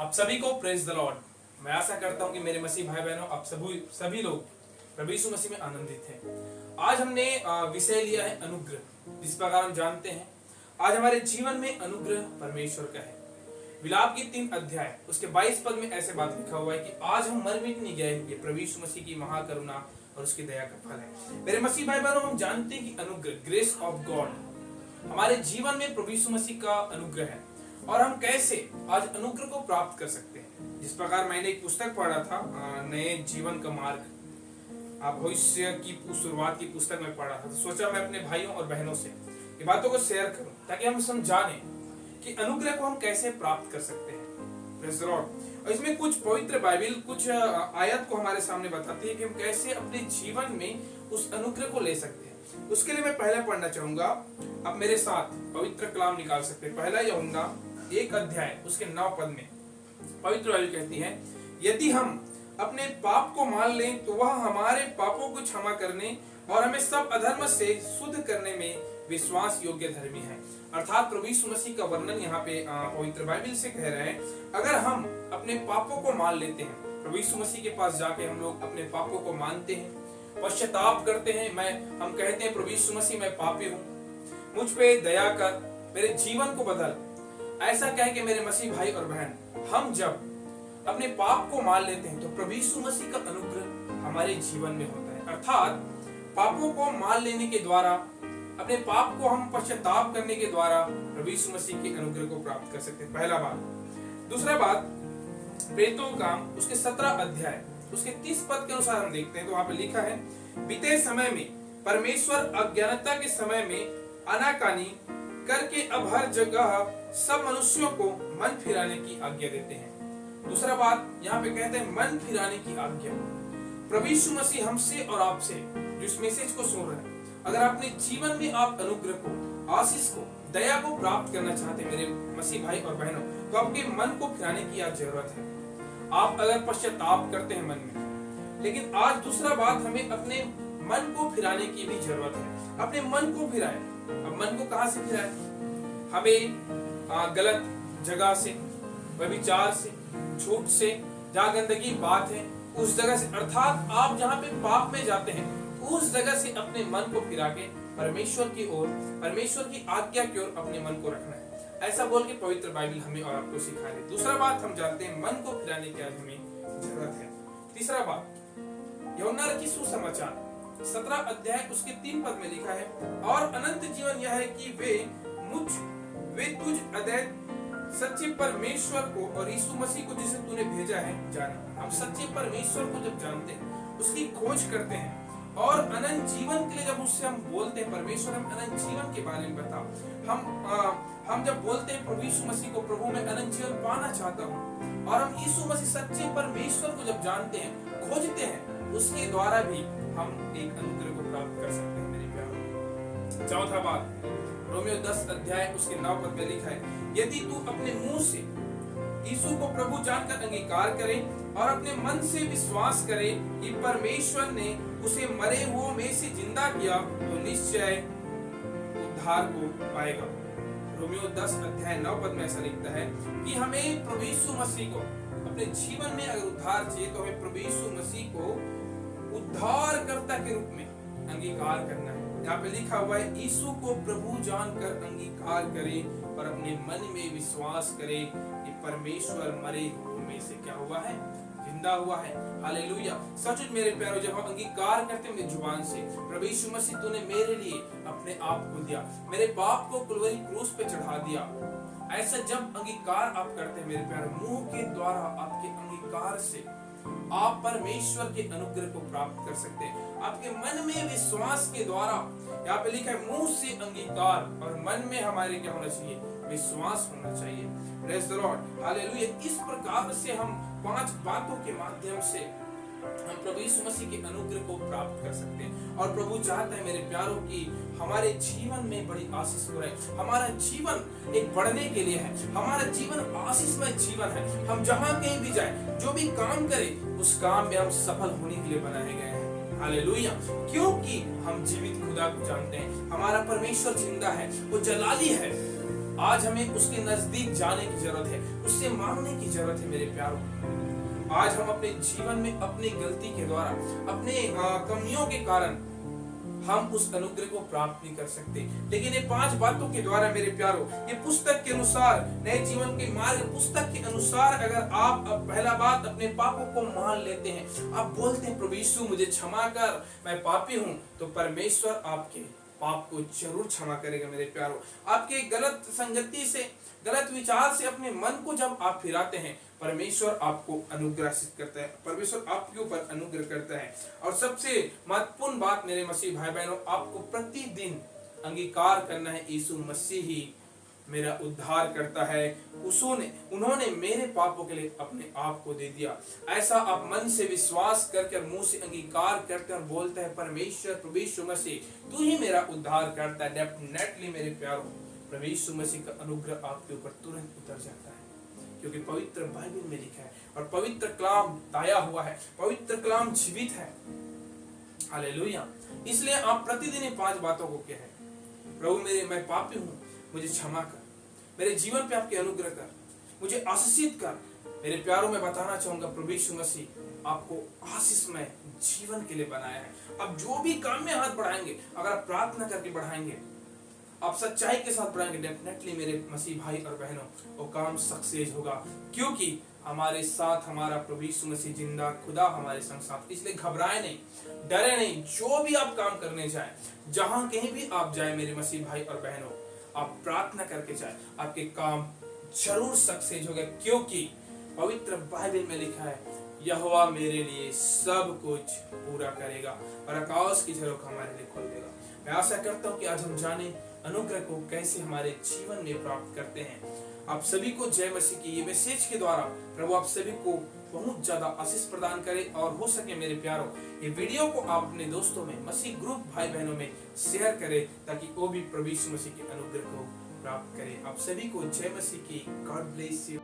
आप सभी को प्रेज द लॉर्ड। मैं आशा करता हूं कि मेरे मसीह भाई बहनों आप सभी लोग प्रभु यीशु मसीह में आनंदित हैं। आज हमने विषय लिया है अनुग्रह। जिस प्रकार हम जानते हैं आज हमारे जीवन में अनुग्रह परमेश्वर का है। विलाप की 3 अध्याय उसके 22 पद में ऐसे बात लिखा हुआ है कि आज हम मर मिट नहीं गए, ये प्रभु यीशु मसीह की महाकरुणा और उसकी दया का फल है। मेरे मसीह भाई बहनों, हम जानते हैं कि अनुग्रह, ग्रेस ऑफ गॉड हमारे जीवन में प्रभु यीशु मसीह का अनुग्रह है और हम कैसे आज अनुग्रह को प्राप्त कर सकते हैं। जिस प्रकार मैंने एक पुस्तक पढ़ा था, नए जीवन का मार्ग, भविष्य की शुरुआत की पुस्तक में पढ़ा था, तो सोचा मैं अपने भाइयों और बहनों से ये बातों को शेयर करूं ताकि हम समझाने कि अनुग्रह को हम कैसे प्राप्त कर सकते हैं। Praise the Lord. और इसमें कुछ पवित्र बाइबल कुछ आयत को हमारे सामने बताती है कि हम कैसे अपने जीवन में उस अनुग्रह को ले सकते हैं। उसके लिए मैं पहले पढ़ना चाहूंगा, आप मेरे साथ पवित्र कलाम निकाल सकते हैं। पहला यूहन्ना 1 अध्याय उसके 9 पद में पवित्र बाइबल कहती है, यदि हम अपने पाप को मान लें तो वह हमारे पापों को क्षमा करने और हमें सब अधर्म से शुद्ध करने में विश्वास योग्य धर्मी है। अर्थात प्रभु यीशु मसीह का वर्णन यहाँ पे पवित्र बाइबल से कह रहे हैं, अगर हम अपने पापों को मान लेते हैं, प्रभु यीशु मसीह के पास जाके हम लोग अपने पापों को मानते हैं, पश्चाताप करते हैं, हम कहते हैं प्रभु यीशु मसीह मैं पापी हूँ, मुझ पे दया कर, मेरे जीवन को बदल, ऐसा कह के मेरे मसीह भाई और बहन, हम जब अपने पाप को मान लेते हैं तो प्रभु यीशु मसीह का अनुग्रह हमारे जीवन में होता है। अर्थात पापों को मान लेने के द्वारा, अपने पाप को हम पश्चाताप करने के द्वारा प्रभु यीशु मसीह के अनुग्रह को प्राप्त कर सकते हैं। पहला बात। दूसरा बात, प्रेरितों का काम उसके 17 अध्याय उसके 30 पद के अनुसार हम देखते हैं तो वहां पे लिखा है, बीते समय में परमेश्वर अज्ञानता के समय में आनाकानी करके अब हर जगह सब मनुष्यों को मन फिराने की आज्ञा देते हैं। दूसरा बात यहाँ पे कहते हैं मन फिराने की आज्ञा। प्रभु यीशु मसीह हमसे और आपसे जो इस मैसेज को सुन रहे हैं, अगर अपने जीवन में आप अनुग्रह को, आशीष को, दया को प्राप्त करना चाहते हैं मेरे मसीह भाई और बहनों, तो आपके मन को फिराने की आज जरूरत है। आप अगर पश्चाताप करते हैं मन में, लेकिन आज दूसरा बात, हमें अपने मन को फिराने की भी जरूरत है। अपने मन को फिराए। अब मन को कहां से फिराए? हमें गलत जगह से, व्यभिचार से, झूठ से, जहाँ गंदगी बात है उस जगह से, अर्थात आप जहाँ पे पाप में जाते हैं उस जगह से अपने मन को फिरा के परमेश्वर की ओर, परमेश्वर की आज्ञा की ओर अपने मन को रखना है। ऐसा बोल के पवित्र बाइबल हमें और आपको सिखा रही है। दूसरा बात, हम जानते हैं मन को फिराने की आज हमें जरूरत है। तीसरा बात, यूहन्ना की सुसमाचार 17 अध्याय उसके 3 पद में लिखा है, और अनंत जीवन यह है कि वे तुझ अद्वैत सच्चे परमेश्वर को और यीशु मसीह को जिसे तूने भेजा है जाना। हम सच्चे परमेश्वर को जब जानते हैं, उसकी खोज करते हैं और अनंत जीवन के लिए जब उससे हम बोलते हैं, परमेश्वर हम अनंत जीवन के बारे में बताओ, हम जब बोलते हैं प्रभु यीशु मसीह को, प्रभु मैं अनंत जीवन पाना चाहता हूँ, और हम यीशु मसीह सच्चे परमेश्वर को जब जानते हैं, खोजते हैं, उसके द्वारा भी हम एक अनुग्रह को प्राप्त कर सकते हैं मेरे प्यारों। चौथा बात, रोमियो 10 अध्याय उसके 9 पद में लिखा है, यदि तू अपने मुंह से यीशु को प्रभु जानकर अंगीकार करे और अपने मन से विश्वास करे कि परमेश्वर ने उसे मरे हुओं में से जिंदा किया तो निश्चय उद्धार को पाएगा। रोमियो 10 अध्याय 9 पद में ऐसा लिखता है कि हमें प्रभु यीशु मसीह को अपने जीवन में अगर उद्धार चाहिए तो हमें प्रभु यीशु मसीह को उद्धारकर्ता के रूप में अंगीकार करना है। यहाँ पे लिखा हुआ है, यीशु को प्रभु जानकर अंगीकार करे और अपने मन में विश्वास करे कि परमेश्वर मरे हुओं में से क्या हुआ है? जिंदा हुआ है। हालेलुया। सचमुच मेरे प्यारों, जब हम अंगीकार करते हैं मेरी जुबान से, प्रभु यीशु मसीह तूने मेरे लिए अपने आप को दिया, मेरे पाप को कलवरी क्रूस पे चढ़ा दिया, ऐसा जब अंगीकार आप करते हैं मेरे प्यारों, मुंह के द्वारा आपके अंगीकार से आप परमेश्वर के अनुग्रह को प्राप्त कर सकते हैं। आपके मन में विश्वास के द्वारा, यहाँ पे लिखा है मुंह से अंगीकार और मन में हमारे क्या होना चाहिए? विश्वास होना चाहिए। Praise the Lord. हालेलुया। इस प्रकार से हम 5 बातों के माध्यम से हम प्रभु यीशु मसीह के अनुग्रह को प्राप्त कर सकते हैं। और प्रभु चाहता है मेरे प्यारों की हमारे जीवन में बड़ी आशीष हो रही। हमारा जीवन एक बढ़ने के लिए है, हमारा जीवन आशीषमय जीवन है। हम जहाँ कहीं भी जाए, जो भी काम करें, उस काम में हम सफल होने के लिए बनाए गए हैं। हालेलुया। क्योंकि हम जीवित खुदा को जानते हैं, हमारा परमेश्वर जिंदा है, वो जलाली है, आज हमें उसके नजदीक जाने की जरूरत है, उससे मांगने की जरूरत है मेरे प्यारों। आज हम अपने जीवन में अपनी गलती के द्वारा, अपने कमियों के कारण हम उस अनुग्रह को प्राप्त नहीं कर सकते। लेकिन ये 5 बातों के द्वारा मेरे प्यारों, ये पुस्तक के अनुसार, नए जीवन के मार्ग पुस्तक के अनुसार, अगर आप पहला बात अपने पापों को मान लेते हैं, आप बोलते हैं प्रभु यीशु मुझे क्षमा कर, मैं पापी हूं, तो परमेश्वर आपके पाप को जरूर क्षमा करेगा मेरे प्यारों। आपके गलत संगति से, गलत विचार से अपने मन को जब आप फिराते हैं, परमेश्वर आपको अनुग्रहित करता है, परमेश्वर आपके ऊपर अनुग्रह करता है। और सबसे महत्वपूर्ण बात मेरे मसीह भाई बहनों, आपको प्रतिदिन अंगीकार करना है यीशु मसीह ही मेरा उद्धार करता है, उन्होंने मेरे पापों के लिए अपने आप को दे दिया। ऐसा आप मन से विश्वास करके, मुंह से अंगीकार करते और बोलते हैं परमेश्वर प्रभु यीशु मसीह तू ही मेरा उद्धार करता है, डेफिनेटली मेरे प्यारों प्रभु यीशु मसीह का अनुग्रह आपके ऊपर तुरंत उतर जाता है। क्योंकि पवित्र बाइबल में लिखा है और पवित्र कलाम ताया हुआ है, पवित्र कलाम जीवित है। हालेलुया। इसलिए आप प्रतिदिन इन 5 बातों को कहें, प्रभु मैं पापी हूँ, मुझे क्षमा कर, मेरे जीवन पे आपके अनुग्रह कर, मुझे आशीषित कर। मेरे प्यारों में बताना चाहूंगा प्रभु यीशु मसीह आपको आशीषमय जीवन के लिए बनाया है। अब जो भी काम में हाथ बढ़ाएंगे, अगर आप प्रार्थना करके बढ़ाएंगे, आप सच्चाई के साथ बढ़ाएंगे, डेफिनेटली मेरे मसीह भाई और बहनों वो काम सक्सेस होगा। क्योंकि हमारे साथ हमारा प्रभु यीशु मसीह जिंदा खुदा हमारे संग साथ। इसलिए घबराए नहीं, डरे नहीं। जो भी आप काम करने जाए, जहां कहीं भी आप जाए मेरे मसीह भाई और बहनों, आप प्रार्थना करके जाए, आपके काम जरूर सक्सेस होगा। क्योंकि पवित्र बाइबल में लिखा है यहोवा मेरे लिए सब कुछ पूरा करेगा और आकाश की झरोख हमारे लिए खोल देगा। मैं आशा करता हूँ कि आज हम जाने अनुग्रह को कैसे हमारे जीवन में प्राप्त करते हैं। आप सभी को जय मसीह की ये मैसेज के द्वारा प्रभु आप सभी को बहुत ज्यादा आशीष प्रदान करे। और हो सके मेरे प्यारों, ये वीडियो को आप अपने दोस्तों में, मसीह ग्रुप भाई बहनों में शेयर करें, ताकि वो भी प्रभु यीशु मसीह के अनुग्रह को प्राप्त करें। आप सभी को जय मसीह की। God bless you.